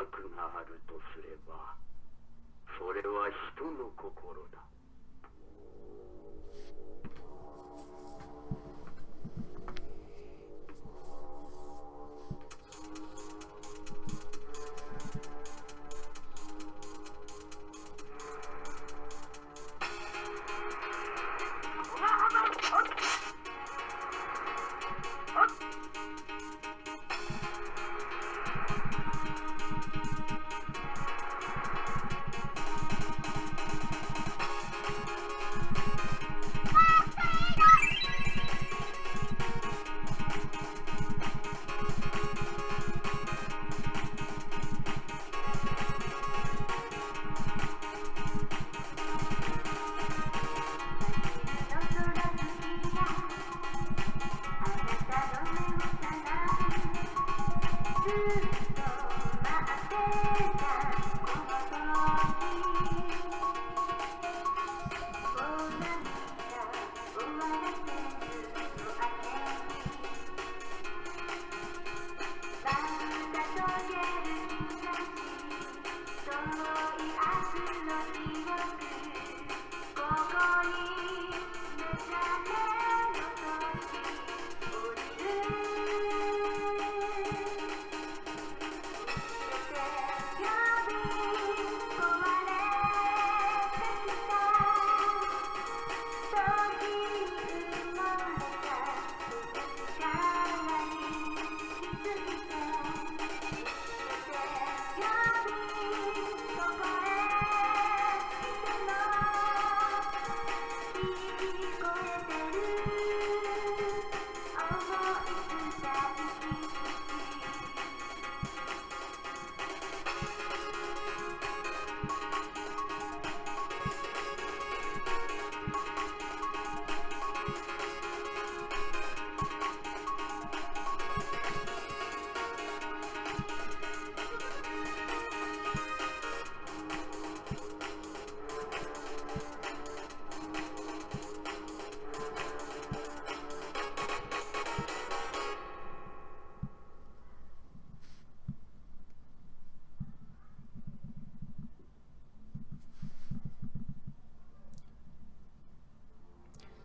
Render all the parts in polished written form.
悪があるとすれば、それは人の心だ。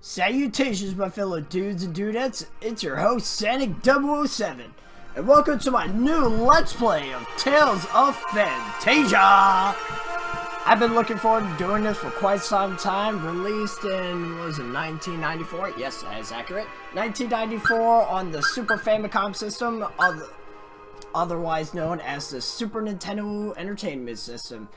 Salutations, my fellow dudes and dudettes. It's your host, Sanic 007, and welcome to my new Let's Play of Tales of Phantasia. I've been looking forward to doing this for quite some time. Released in, what was it, 1994? Yes, that is accurate. 1994 on the Super Famicom system, otherwise known as the Super Nintendo Entertainment System.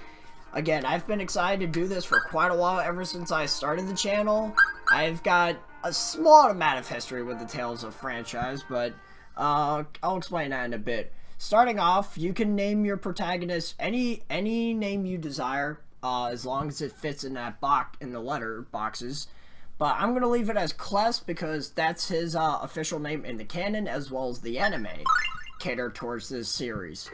Again, I've been excited to do this for quite a while, ever since I started the channel. I've got a small amount of history with the Tales of franchise, but I'll explain that in a bit. Starting off, you can name your protagonist any name you desire, as long as it fits in that in the letter boxes. But I'm gonna leave it as Kless because that's his official name in the canon, as well as the anime catered towards this series.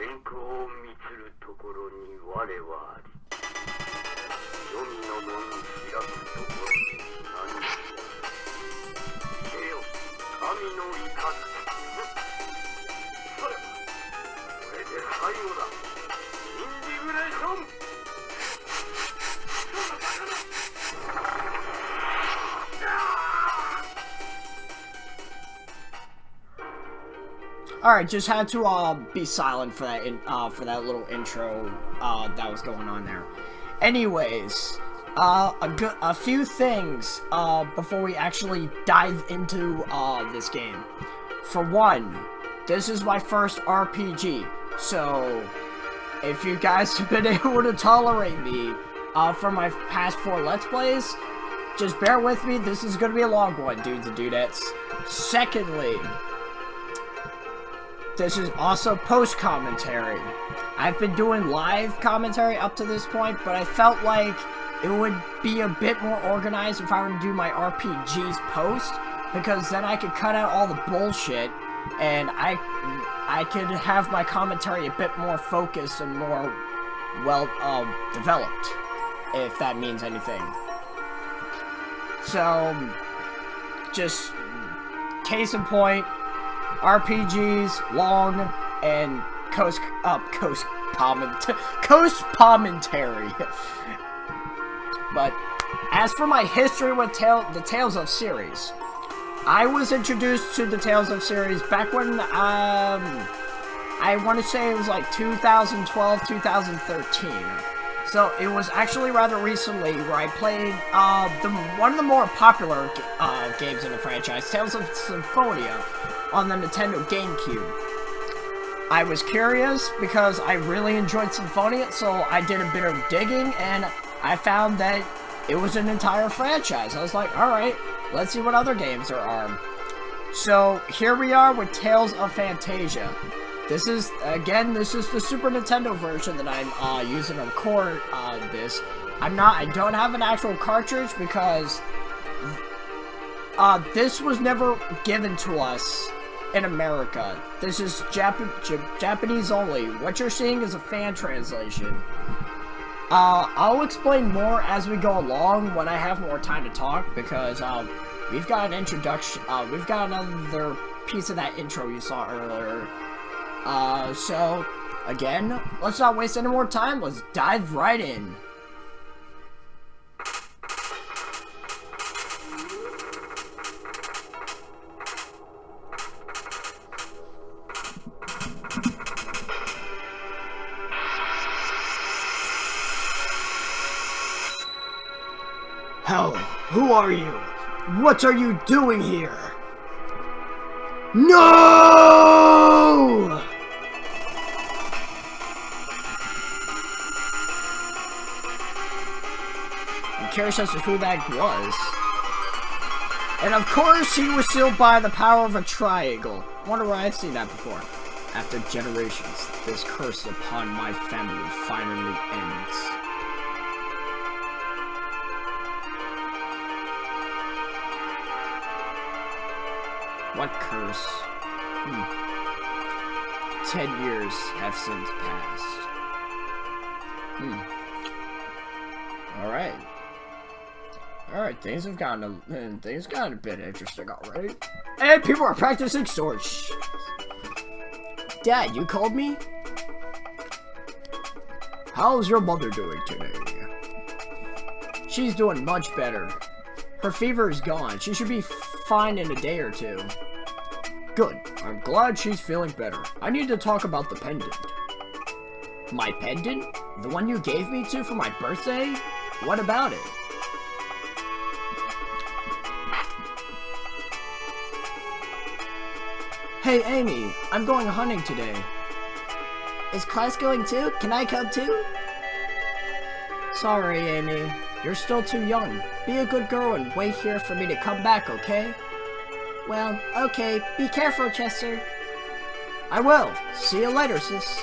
Alright, just had to be silent for that little intro that was going on there. Anyways, a few things before we actually dive into this game. For one, this is my first RPG, so if you guys have been able to tolerate me for my past 4 Let's Plays, just bear with me. This is going to be a long one, dudes and dudettes. Secondly, this is also post-commentary. I've been doing live commentary up to this point, but I felt like it would be a bit more organized if I were to do my RPGs post, because then I could cut out all the bullshit, and I could have my commentary a bit more focused and more well developed, if that means anything. So, just case in point, RPGs, long, and Coast commentary. But as for my history with the Tales of series, I was introduced to the Tales of series back when I want to say it was like 2012, 2013. So it was actually rather recently where I played one of the more popular games in the franchise, Tales of Symphonia, on the Nintendo GameCube. I was curious because I really enjoyed Symphonia, so I did a bit of digging, and I found that it was an entire franchise. I was like, alright, let's see what other games there are. So here we are with Tales of Phantasia. This is the Super Nintendo version that I'm using to record this. I don't have an actual cartridge because this was never given to us in America. This is Japanese only. What you're seeing is a fan translation. I'll explain more as we go along when I have more time to talk, because we've got an introduction. We've got another piece of that intro you saw earlier. So, again, let's not waste any more time, let's dive right in. Hell, who are you? What are you doing here? No! I'm curious as to who that was. And of course, he was sealed by the power of a triangle. Wonder where I've seen that before. After generations, this curse upon my family finally ends. What curse? 10 years have since passed. Alright, things have gotten a bit interesting already. And people are practicing swords. Dad, you called me? How's your mother doing today? She's doing much better. Her fever is gone. She should be fine in a day or two. Good. I'm glad she's feeling better. I need to talk about the pendant. My pendant? The one you gave me for my birthday? What about it? Hey, Amy. I'm going hunting today. Is Class going too? Can I come too? Sorry, Amy. You're still too young. Be a good girl and wait here for me to come back, okay? Well, okay. Be careful, Chester. I will. See you later, sis.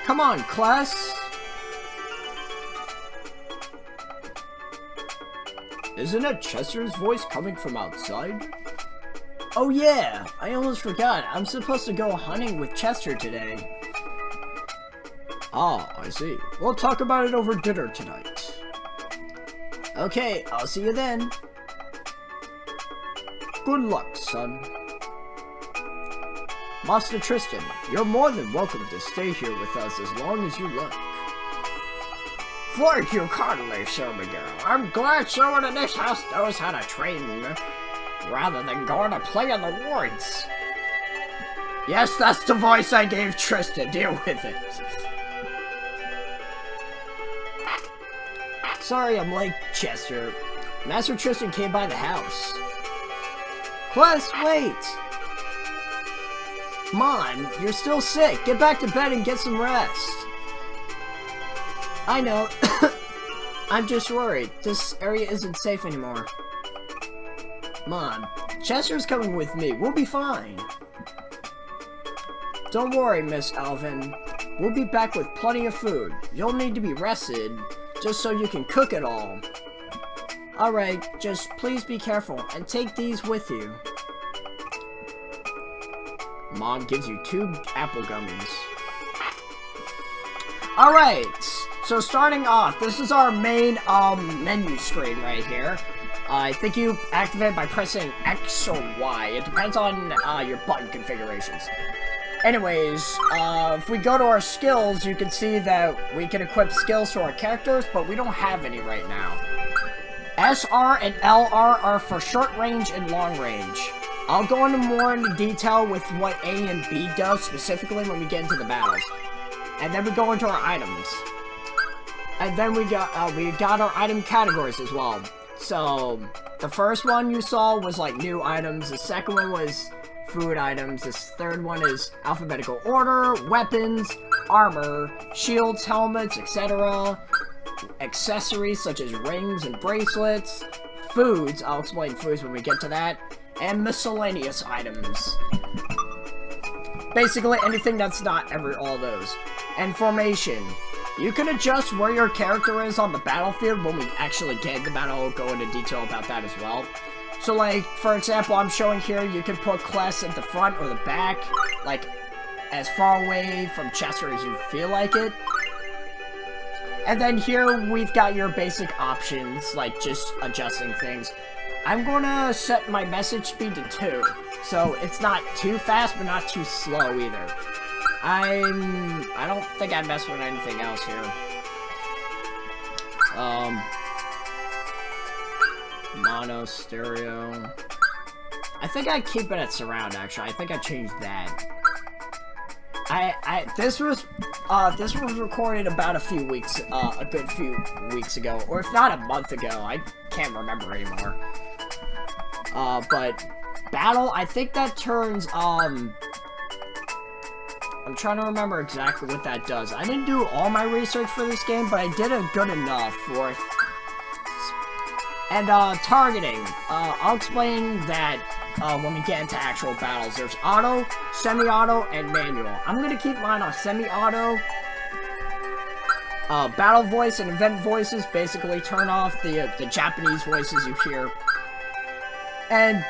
Come on, class. Isn't it Chester's voice coming from outside? Oh yeah, I almost forgot. I'm supposed to go hunting with Chester today. Ah, I see. We'll talk about it over dinner tonight. Okay, I'll see you then. Good luck, son. Master Tristan, you're more than welcome to stay here with us as long as you like. Thank you kindly, Sir Miguel. I'm glad someone in this house knows how to train rather than going to play in the woods. Yes, that's the voice I gave Tristan. Deal with it. Sorry I'm late, Chester. Master Tristan came by the house. Class, wait! Come on, you're still sick. Get back to bed and get some rest. I know. I'm just worried. This area isn't safe anymore. Mom, Chester's coming with me. We'll be fine. Don't worry, Miss Alvin. We'll be back with plenty of food. You'll need to be rested, just so you can cook it all. Alright, just please be careful, and take these with you. Mom gives you 2 apple gummies. Alright, so starting off, this is our main menu screen right here. I think you activate by pressing X or Y. It depends on your button configurations. Anyways, if we go to our skills, you can see that we can equip skills to our characters, but we don't have any right now. SR and LR are for short range and long range. I'll go into more into detail with what A and B does specifically when we get into the battles. And then we go into our items. And then we got our item categories as well. So, the first one you saw was like new items, the second one was food items, this third one is alphabetical order, weapons, armor, shields, helmets, etc. Accessories such as rings and bracelets, foods, I'll explain foods when we get to that, and miscellaneous items. Basically anything that's not all those. And formation. You can adjust where your character is on the battlefield when we actually get into battle. I'll go into detail about that as well. So like, for example, I'm showing here, you can put quests at the front or the back, like, as far away from Chester as you feel like it. And then here, we've got your basic options, like just adjusting things. I'm gonna set my message speed to 2, so it's not too fast, but not too slow either. I don't think I'd mess with anything else here. Mono, stereo. I think I'd keep it at surround, actually. I think I changed that. This was recorded about a good few weeks ago, or if not a month ago. I can't remember anymore. But battle, I think that turns, I'm trying to remember exactly what that does. I didn't do all my research for this game, but I did it good enough for it. And, targeting. I'll explain that, when we get into actual battles. There's auto, semi-auto, and manual. I'm gonna keep mine on semi-auto. Battle voice and event voices basically turn off the Japanese voices you hear. And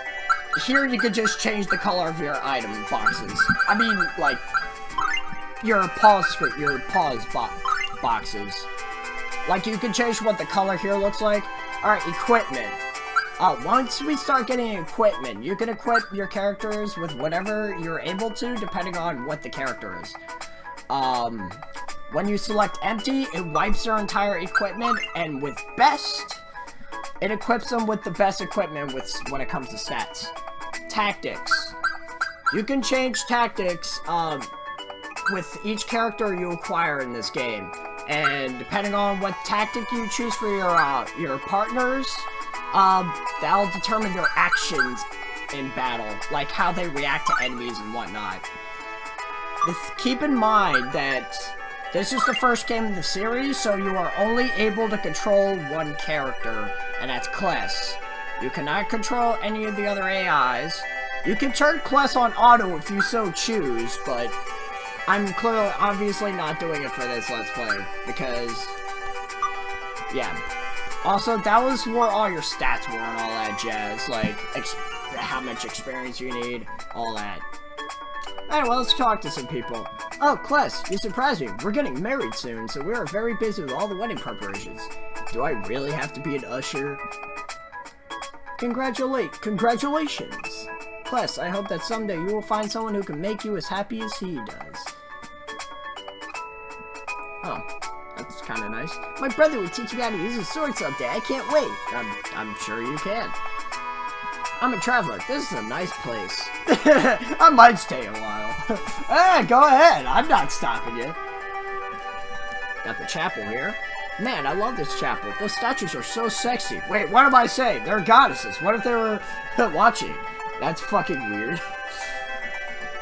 here you could just change the color of your item boxes. I mean, like, your pause boxes. Like, you can change what the color here looks like. Alright, equipment. Once we start getting equipment, you can equip your characters with whatever you're able to, depending on what the character is. When you select empty, it wipes their entire equipment, and with best, it equips them with the best equipment when it comes to stats. Tactics. You can change tactics, with each character you acquire in this game. And depending on what tactic you choose for your partners, that'll determine their actions in battle, like how they react to enemies and whatnot. Keep in mind that this is the first game in the series, so you are only able to control one character, and that's Kless. You cannot control any of the other AIs. You can turn Kless on auto if you so choose, but I'm obviously not doing it for this Let's Play, because, yeah. Also, that was where all your stats were and all that jazz, like, how much experience you need, all that. Alright, well, let's talk to some people. Oh, Kless, you surprised me. We're getting married soon, so we are very busy with all the wedding preparations. Do I really have to be an usher? Congratulations. Kless, I hope that someday you will find someone who can make you as happy as he does. Oh, that's kind of nice. My brother would teach me how to use a sword someday. I can't wait. I'm sure you can. I'm a traveler. This is a nice place. I might stay a while. Hey, go ahead. I'm not stopping you. Got the chapel here. Man, I love this chapel. Those statues are so sexy. Wait, what am I saying? They're goddesses. What if they were watching? That's fucking weird.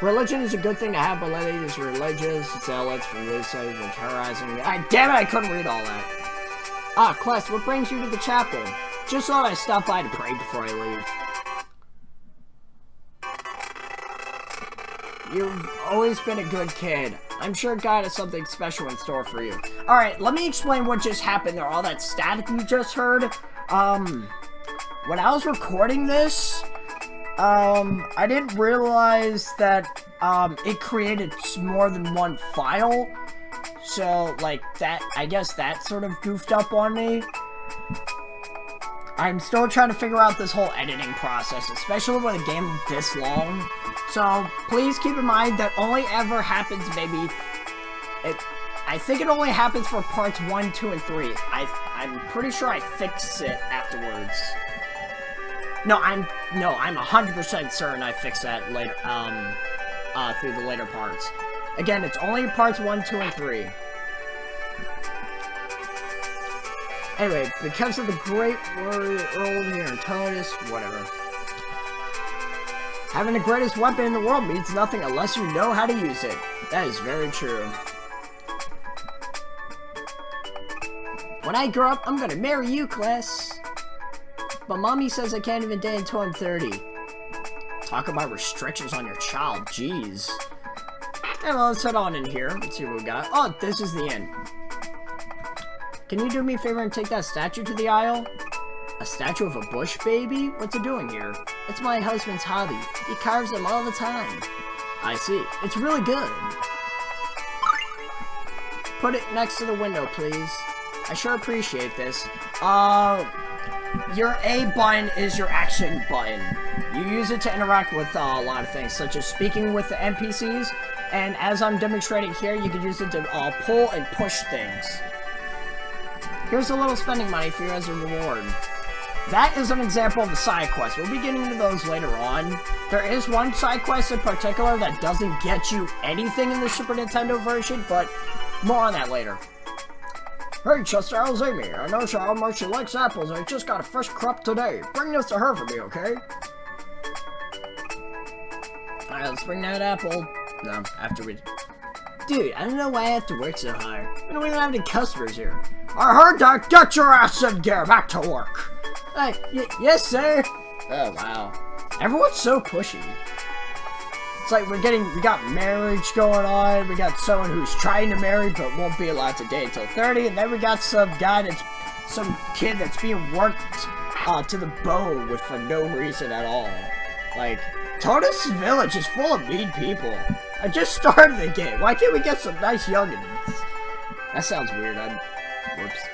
Religion is a good thing to have, but ladies religious, zealots from this side and terrorizing. Damn it, I couldn't read all that. Ah, Kless, what brings you to the chapel? Just thought I'd stop by to pray before I leave. You've always been a good kid. I'm sure God has something special in store for you. Alright, let me explain what just happened there. All that static you just heard. When I was recording this, I didn't realize that, it created more than one file. So, like, that, I guess that sort of goofed up on me. I'm still trying to figure out this whole editing process, especially with a game this long. So please keep in mind that only ever happens maybe... I think it only happens for parts 1, 2, and 3. I'm pretty sure I fix it afterwards. No, I'm 100% certain I fixed that later, through the later parts. Again, it's only parts 1, 2, and 3. Anyway, because of the great warrior Earl here in Totus, whatever. Having the greatest weapon in the world means nothing unless you know how to use it. That is very true. When I grow up, I'm gonna marry you, Class. But Mommy says I can't even date until I'm 30. Talk about restrictions on your child, jeez. Anyway, let's head on in here. Let's see what we got. Oh, this is the end. Can you do me a favor and take that statue to the aisle? A statue of a bush baby? What's it doing here? It's my husband's hobby. He carves them all the time. I see. It's really good. Put it next to the window, please. I sure appreciate this. Your A button is your action button. You use it to interact with a lot of things, such as speaking with the NPCs, and as I'm demonstrating here, you can use it to pull and push things. Here's a little spending money for you as a reward. That is an example of a side quest. We'll be getting to those later on. There is one side quest in particular that doesn't get you anything in the Super Nintendo version, but more on that later. Hey Chester, how's Amy? I know how much she likes apples and I just got a fresh crop today. Bring this to her for me, okay? Alright, let's bring that apple. No, after we... Dude, I don't know why I have to work so hard. We don't even have any customers here. I heard that! Get your ass in gear! Back to work! Hey, yes sir! Oh wow. Everyone's so pushy. It's like we got marriage going on, we got someone who's trying to marry but won't be allowed to date until 30, and then we got some kid that's being worked to the bone with for no reason at all. Like, Totus Village is full of mean people. I just started the game, why can't we get some nice youngins? That sounds weird, whoops.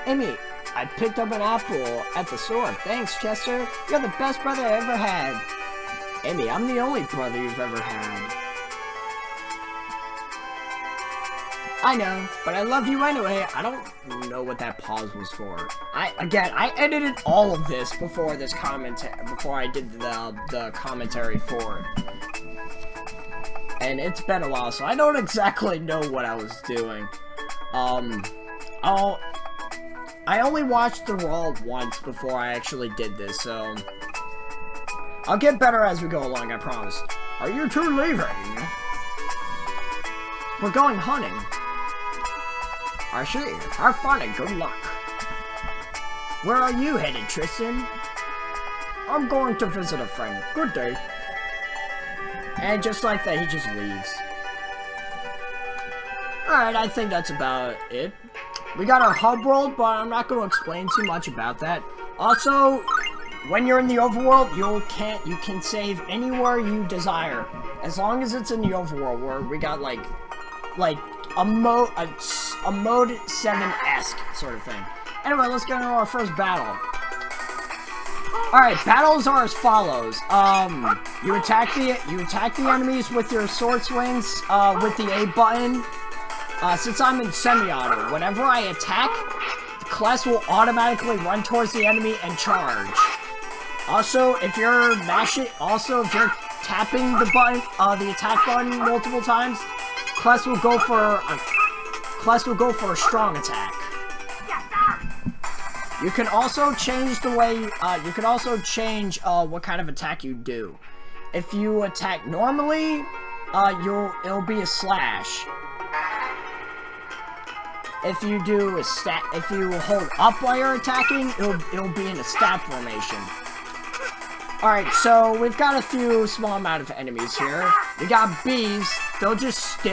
Amy, I picked up an apple at the store. Thanks, Chester. You're the best brother I ever had. Amy, I'm the only brother you've ever had. I know, but I love you anyway. I don't know what that pause was for. I edited all of this before this before I did the commentary for it. And it's been a while, so I don't exactly know what I was doing. I only watched the Raw once before I actually did this, so... I'll get better as we go along, I promise. Are you two leaving? We're going hunting. I see. Have fun and good luck. Where are you headed, Tristan? I'm going to visit a friend. Good day. And just like that, he just leaves. Alright, I think that's about it. We got our hub world, but I'm not going to explain too much about that. Also, when you're in the overworld, you can save anywhere you desire, as long as it's in the overworld, where we got like a mode 7-esque sort of thing. Anyway, let's get into our first battle. Alright, battles are as follows. You attack the enemies with your sword swings, with the A button. Since I'm in semi-auto, whenever I attack, the class will automatically run towards the enemy and charge. Also, if you're tapping the button, the attack button multiple times, class will go for a strong attack. You can also change the way, what kind of attack you do. If you attack normally, it'll be a slash. If you hold up while you're attacking, it'll be in a stab formation. Alright, so we've got a few small amount of enemies here. We got bees. They'll just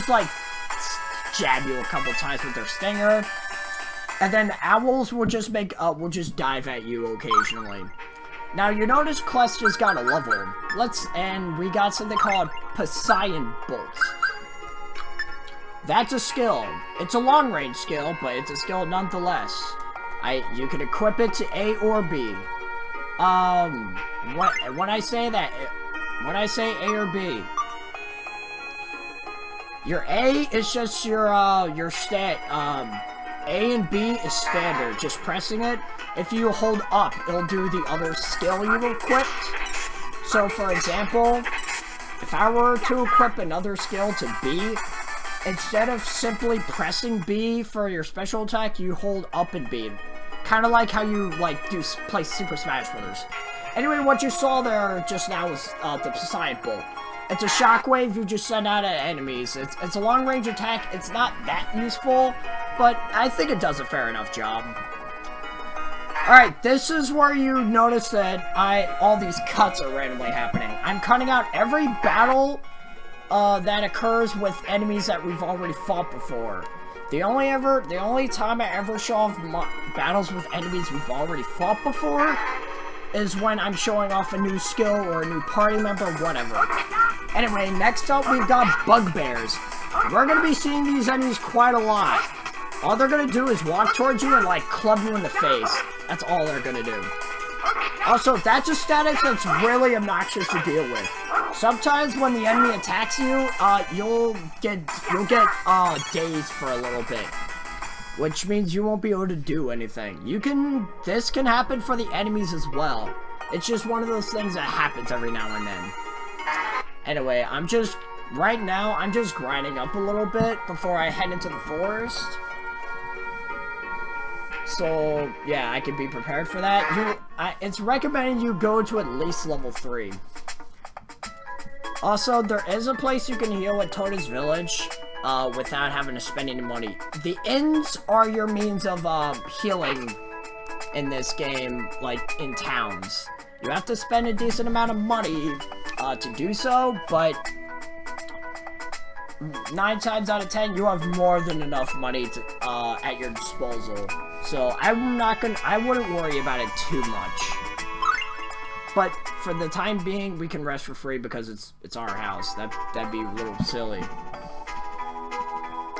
like jab you a couple times with their stinger. And then owls will just dive at you occasionally. Now you notice Quest just got a level. And we got something called Poseidon Bolts. That's a skill. It's a long-range skill, but it's a skill nonetheless. You can equip it to A or B. When I say A or B, your A is just your stat. A and B is standard, just pressing it. If you hold up, it'll do the other skill you equipped. So, for example, if I were to equip another skill to B, instead of simply pressing B for your special attack, you hold up and B. Kind of like how you, play Super Smash Bros. Anyway, what you saw there just now was the Sonic Bolt. It's a shockwave you just send out at enemies. It's a long-range attack. It's not that useful, but I think it does a fair enough job. Alright, this is where you notice that all these cuts are randomly happening. I'm cutting out every battle that occurs with enemies that we've already fought before. The only time I ever show off battles with enemies we've already fought before is when I'm showing off a new skill or a new party member, whatever. Anyway, next up we've got bugbears. We're gonna be seeing these enemies quite a lot. All they're gonna do is walk towards you and club you in the face. That's all they're gonna do. Also, that's a status that's really obnoxious to deal with. Sometimes when the enemy attacks you, you'll get dazed for a little bit, which means you won't be able to do anything. This can happen for the enemies as well. It's just one of those things that happens every now and then. Anyway, right now, I'm just grinding up a little bit before I head into the forest. So, yeah, I can be prepared for that. It's recommended you go to at least level 3. Also, there is a place you can heal at Toada's Village, without having to spend any money. The inns are your means of, healing in this game, in towns. You have to spend a decent amount of money, to do so, but 9 times out of 10, you have more than enough money to, at your disposal. So, I wouldn't worry about it too much. But, for the time being, we can rest for free because it's our house. That'd be a little silly.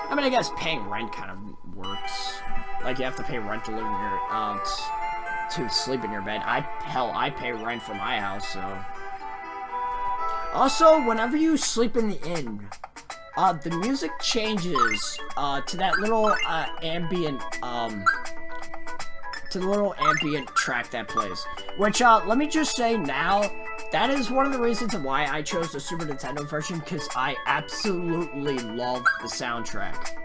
I mean, I guess paying rent kind of works. You have to pay rent to live in your, to sleep in your bed. I pay rent for my house, so. Also, whenever you sleep in the inn, the music changes, to that little, ambient track that plays. Which, let me just say now, that is one of the reasons why I chose the Super Nintendo version, because I absolutely love the soundtrack.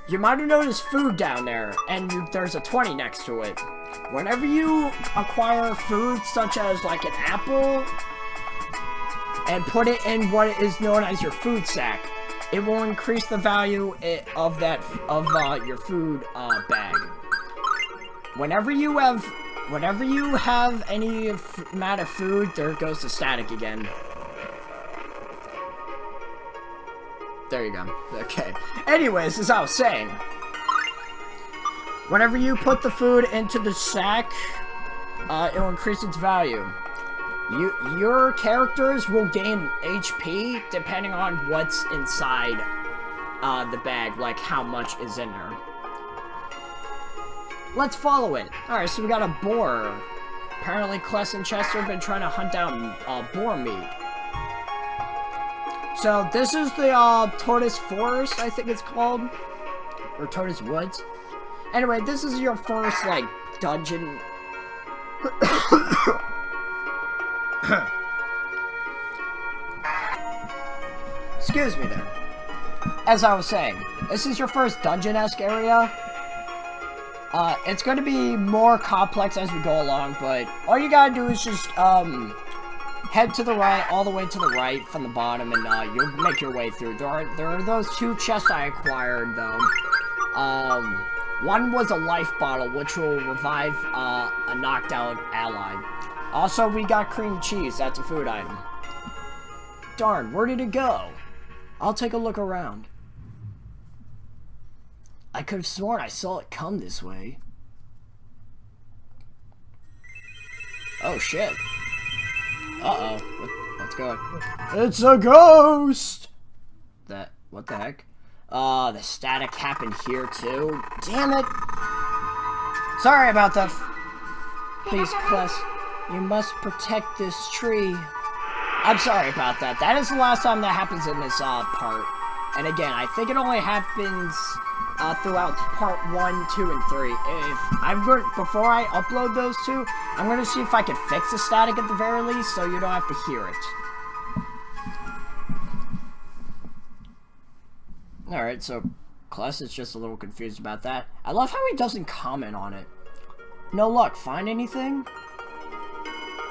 You might have noticed food down there, and there's a 20 next to it. Whenever you acquire food, such as, an apple, and put it in what is known as your food sack, it will increase the value of your food bag. Whenever you have any amount of food, there goes the static again. There you go. Okay. Anyways, as I was saying, whenever you put the food into the sack, it will increase its value. Your characters will gain HP depending on what's inside the bag, how much is in there. Let's follow it. Alright, so we got a boar. Apparently, Kless and Chester have been trying to hunt down boar meat. So, this is the Tortoise Forest, I think it's called. Or Tortoise Woods. Anyway, this is your first, dungeon. Excuse me there. As I was saying, this is your first dungeon-esque area. It's going to be more complex as we go along, but all you gotta do is just, head to the right, all the way to the right from the bottom, and, you'll make your way through. There are those 2 chests I acquired, though. One was a life bottle, which will revive, a knocked out ally. Also, we got cream cheese. That's a food item. Darn, where did it go? I'll take a look around. I could have sworn I saw it come this way. Oh, shit. Uh-oh. What's going on? It's a ghost! What the heck? The static happened here too. Damn it! Sorry about that. Please, Kless, you must protect this tree. I'm sorry about that. That is the last time that happens in this part. And again, I think it only happens throughout part 1, 2, and 3. Before I upload those two, I'm going to see if I can fix the static at the very least, so you don't have to hear it. Alright, so Kless is just a little confused about that. I love how he doesn't comment on it. No luck. Find anything?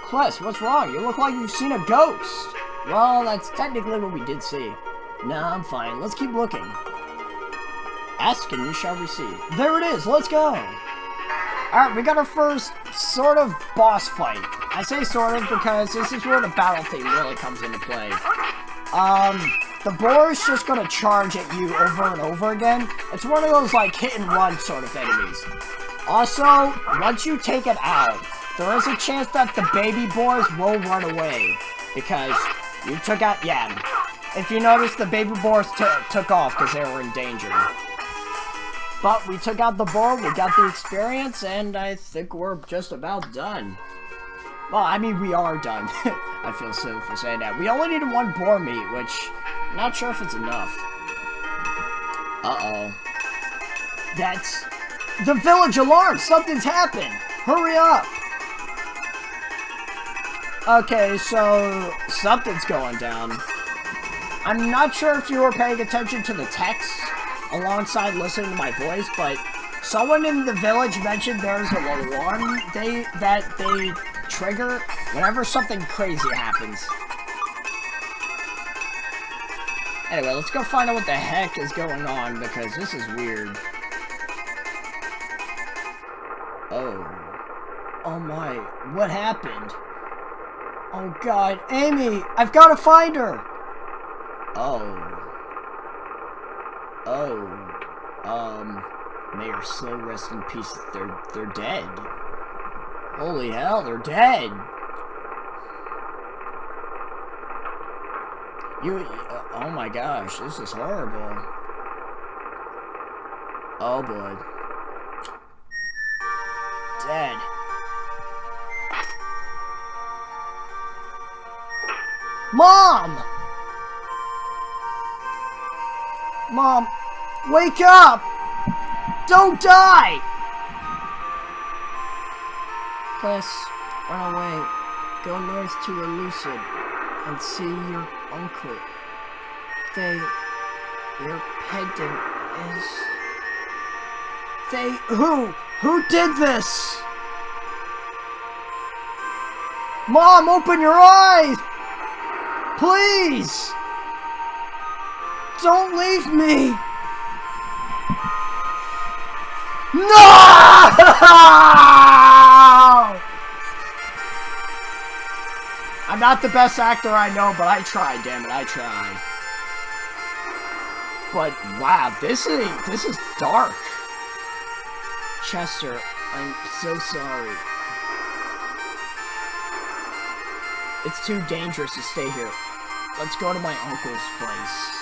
Kless, what's wrong? You look like you've seen a ghost. Well, that's technically what we did see. Nah, I'm fine. Let's keep looking. Ask and you shall receive. There it is. Let's go. Alright, we got our first sort of boss fight. I say sort of because this is where the battle theme really comes into play. The boar is just gonna charge at you over and over again. It's one of those, like, hit and run sort of enemies. Also, once you take it out, there is a chance that the baby boars will run away. Because you took out, yeah. If you notice, the baby boars took off because they were in danger. But we took out the boar, we got the experience, and I think we're just about done. Well, I mean, we are done. I feel silly for saying that. We only needed 1 boar meat, which I'm not sure if it's enough. Uh-oh. That's the village alarm! Something's happened! Hurry up! Okay, so something's going down. I'm not sure if you were paying attention to the text alongside listening to my voice, but someone in the village mentioned there's an alarm that they trigger whenever something crazy happens. Anyway, let's go find out what the heck is going on, because this is weird. Oh my, what happened? Oh god, Amy, I've got to find her! May her soul rest in peace. They're dead. Holy hell, they're dead! Oh my gosh, this is horrible. Oh boy. Dead. Mom! Mom, wake up! Don't die! Kless, run away. Go north to Elucid and see your uncle. Your pendant is... Who did this? Mom, open your eyes! Please! Don't leave me! No! I'm not the best actor I know, but I tried, damn it, I tried. But wow, this is dark. Chester, I'm so sorry. It's too dangerous to stay here. Let's go to my uncle's place.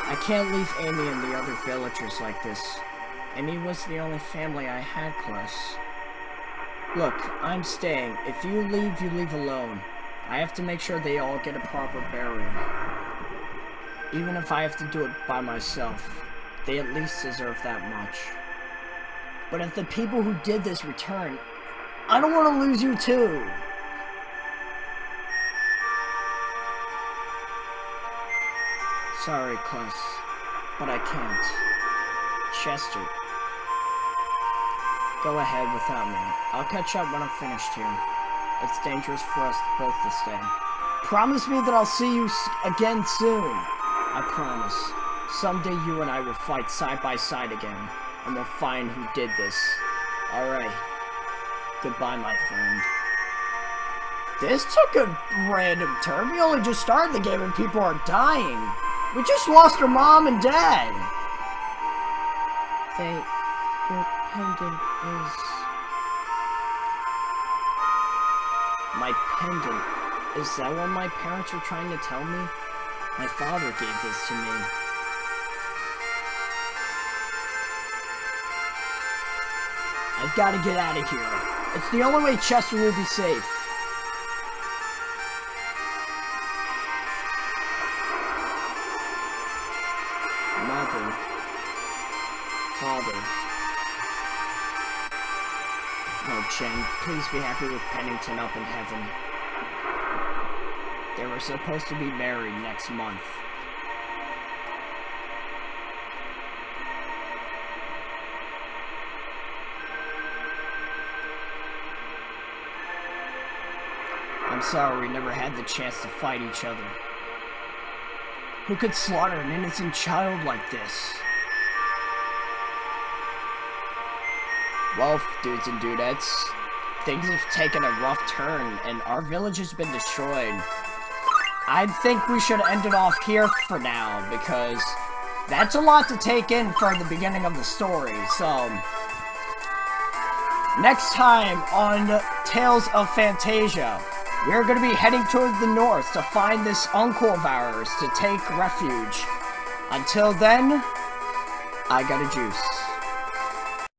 I can't leave Amy and the other villagers like this. Amy was the only family I had, Kless. Look, I'm staying. If you leave alone. I have to make sure they all get a proper burial. Even if I have to do it by myself, they at least deserve that much. But if the people who did this return, I don't want to lose you too. Sorry, Kless, but I can't. Chester, go ahead without me. I'll catch up when I'm finished here. It's dangerous for us both to stay. Promise me that I'll see you again soon. I promise. Someday you and I will fight side by side again, and we'll find who did this. Alright. Goodbye, my friend. This took a random turn. We only just started the game and people are dying. We just lost our mom and dad. Your pendant is... My pendant? Is that what my parents were trying to tell me? My father gave this to me. I've got to get out of here. It's the only way Chester will be safe. Mother. Father. Oh, Jen, please be happy with Pennington up in heaven. They were supposed to be married next month. I'm sorry we never had the chance to fight each other. Who could slaughter an innocent child like this? Well, dudes and dudettes, things have taken a rough turn, and our village has been destroyed. I think we should end it off here for now, because that's a lot to take in for the beginning of the story. So, next time on Tales of Phantasia, we're going to be heading toward the north to find this uncle of ours to take refuge. Until then, I got a juice.